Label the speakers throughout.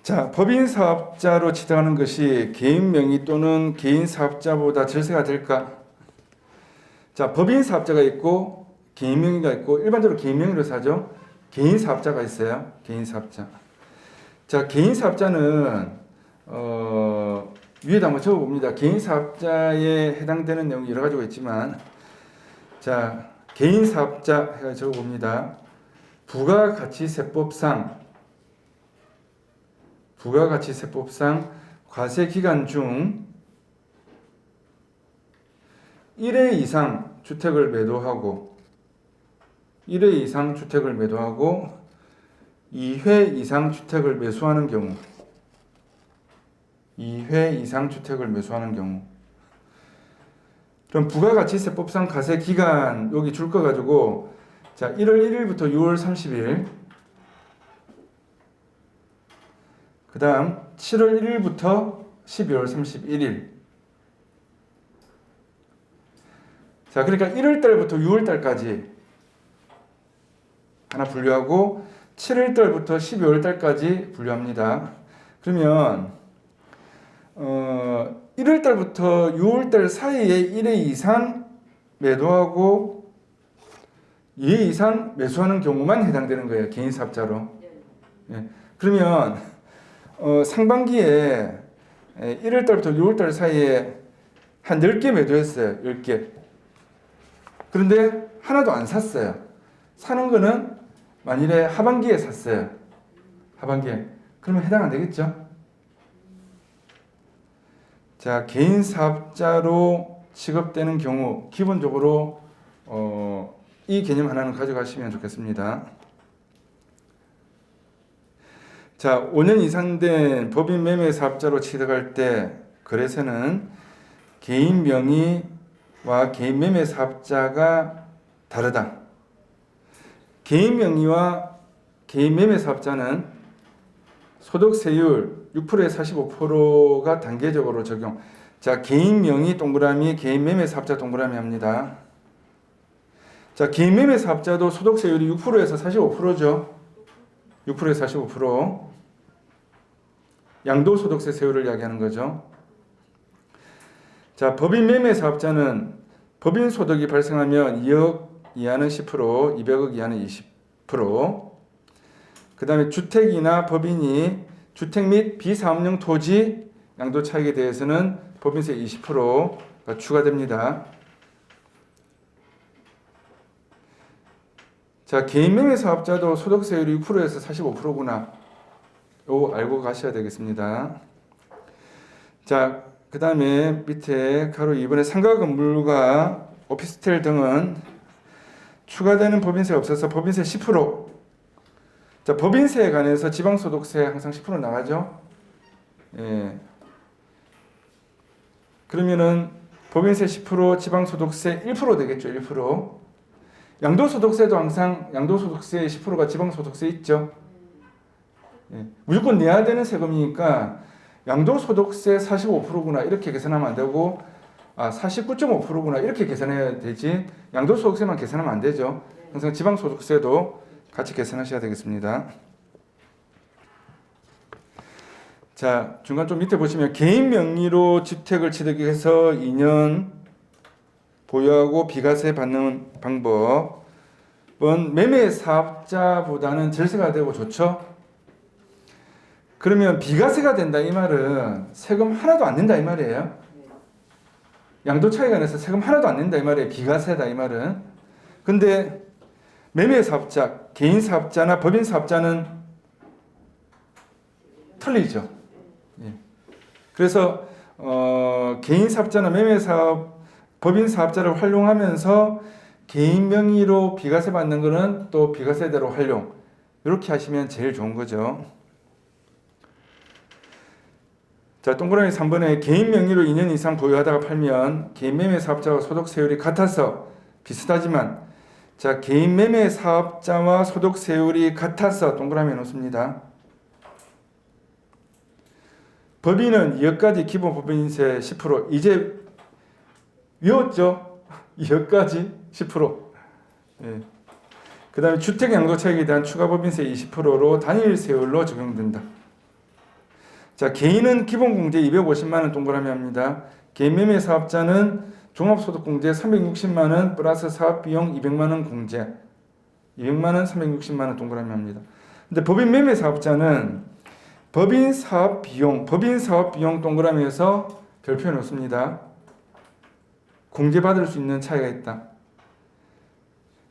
Speaker 1: 자, 법인 사업자로 취득하는 것이 개인 명의 또는 개인 사업자보다 절세가 될까? 자, 법인 사업자가 있고 개인 명의가 있고 일반적으로 개인 명의로 사죠. 개인 사업자가 있어요. 개인 사업자. 자, 개인 사업자는 위에다 한번 적어봅니다. 개인 사업자에 해당되는 내용이 여러 가지가 있지만, 자, 개인 사업자 해가 적어봅니다. 부가가치세법상 과세 기간 중 1회 이상 주택을 매도하고 2회 이상 주택을 매수하는 경우 2회 이상 주택을 매수하는 경우. 그럼 부가가치세법상 과세 기간 여기 줄 거 가지고, 자, 1월 1일부터 6월 30일, 그 다음 7월 1일부터 12월 31일. 자, 그러니까 1월달부터 6월달까지 하나 분류하고 7월달부터 12월달까지 분류합니다. 그러면 1월달부터 6월달 사이에 1회 이상 매도하고 2회 이상 매수하는 경우만 해당되는 거예요. 개인 사업자로. 예. 그러면 상반기에 1월달부터 6월달 사이에 한 10개 매도했어요. 10개. 그런데 하나도 안 샀어요. 사는 거는 만일에 하반기에 샀어요. 하반기에. 그러면 해당 안 되겠죠? 자, 개인 사업자로 취급되는 경우 기본적으로 이 개념 하나는 가져가시면 좋겠습니다. 자, 5년 이상 된 법인 매매 사업자로 취득할 때 거래세는 개인 명의와 개인 매매 사업자가 다르다. 개인 명의와 개인 매매 사업자는 소득세율 6%에서 45%가 단계적으로 적용. 자, 개인 명의 동그라미, 개인 매매 사업자 동그라미 합니다. 자, 개인 매매 사업자도 소득세율이 6%에서 45%죠. 6%에서 45%. 양도소득세 세율을 이야기하는 거죠. 자, 법인 매매 사업자는 법인 소득이 발생하면 2억 이하는 10%, 200억 이하는 20%. 그 다음에 주택이나 법인이 주택 및 비사업용 토지 양도 차익에 대해서는 법인세 20%가 추가됩니다. 자, 개인 매매 사업자도 소득세율이 6%에서 45%구나. 요거 알고 가셔야 되겠습니다. 자, 그 다음에 밑에 가로 2번에 상가 건물과 오피스텔 등은 추가되는 법인세가 없어서 법인세 10%. 자, 법인세에 관해서 지방소득세 항상 10% 나가죠. 예. 그러면은 법인세 10%, 지방소득세 1% 되겠죠. 1%. 양도소득세도 항상 양도소득세 10%가 지방소득세 있죠. 예. 무조건 내야 되는 세금이니까 양도소득세 45%구나 이렇게 계산하면 안 되고 49.5%구나 이렇게 계산해야 되지 양도소득세만 계산하면 안 되죠. 항상 지방소득세도 같이 계산하셔야 되겠습니다. 자, 중간 좀 밑에 보시면 개인 명의로 주택을 취득해서 2년 보유하고 비과세 받는 방법은 매매 사업자보다는 절세가 되고 좋죠. 그러면 비과세가 된다 이 말은 세금 하나도 안 낸다 이 말이에요. 양도 차이가 나서 세금 하나도 안 낸다 이 말이에요. 비과세다 이 말은. 근데 매매 사업자, 개인 사업자나 법인 사업자는 틀리죠. 예. 그래서 개인 사업자나 매매 사업, 법인 사업자를 활용하면서 개인 명의로 비과세 받는 거는 또 비과세대로 활용. 이렇게 하시면 제일 좋은 거죠. 자, 동그라미 3번에 개인 명의로 2년 이상 보유하다가 팔면 개인 매매 사업자와 소득세율이 같아서 비슷하지만, 자, 개인 매매 사업자와 소득세율이 같아서 동그라미에 놓습니다. 법인은 2억까지 기본 법인세 10%. 이제 외웠죠? 2억까지 10%. 예. 그 다음에 주택 양도 차익에 대한 추가 법인세 20%로 단일 세율로 적용된다. 자, 개인은 기본공제 250만 원 동그라미 합니다. 개인 매매 사업자는 종합소득공제 360만 원 플러스 사업비용 200만 원 공제. 200만 원, 360만 원 동그라미 합니다. 근데 법인 매매 사업자는 법인 사업 비용 동그라미에서 별표 놓습니다. 공제받을 수 있는 차이가 있다.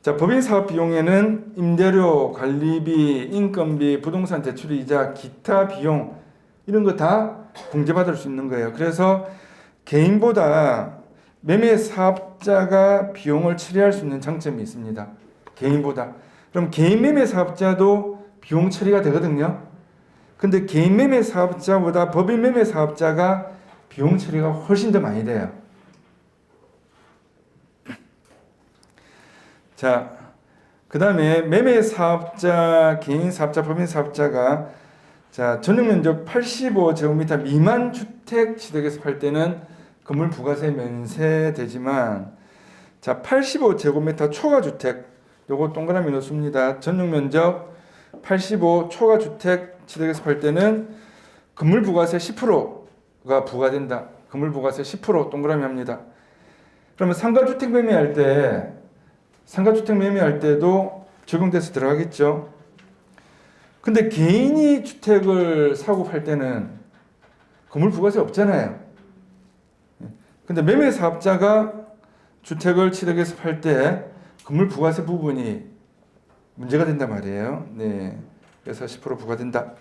Speaker 1: 자, 법인 사업 비용에는 임대료, 관리비, 인건비, 부동산 대출이자 기타 비용 이런 거 다 공제받을 수 있는 거예요. 그래서 개인보다 매매 사업자가 비용을 처리할 수 있는 장점이 있습니다. 개인보다. 그럼 개인 매매 사업자도 비용 처리가 되거든요. 근데 개인 매매 사업자보다 법인 매매 사업자가 비용 처리가 훨씬 더 많이 돼요. 자, 그 다음에 매매 사업자, 개인 사업자, 법인 사업자가 자, 전용 면적 85제곱미터 미만 주택 취득해서 팔 때는 건물 부가세 면세되지만 자, 85제곱미터 초과 주택 요거 동그라미 넣습니다. 전용 면적 85 초과 주택 취득해서 팔 때는 건물 부가세 10%가 부과된다. 건물 부가세 10% 동그라미 합니다. 그러면 상가주택 매매할 때도 적용돼서 들어가겠죠. 근데 개인이 주택을 사고 팔 때는 건물 부가세 없잖아요. 근데 매매 사업자가 주택을 취득해서 팔 때 건물 부가세 부분이 문제가 된단 말이에요. 네. 그래서 10% 부과된다.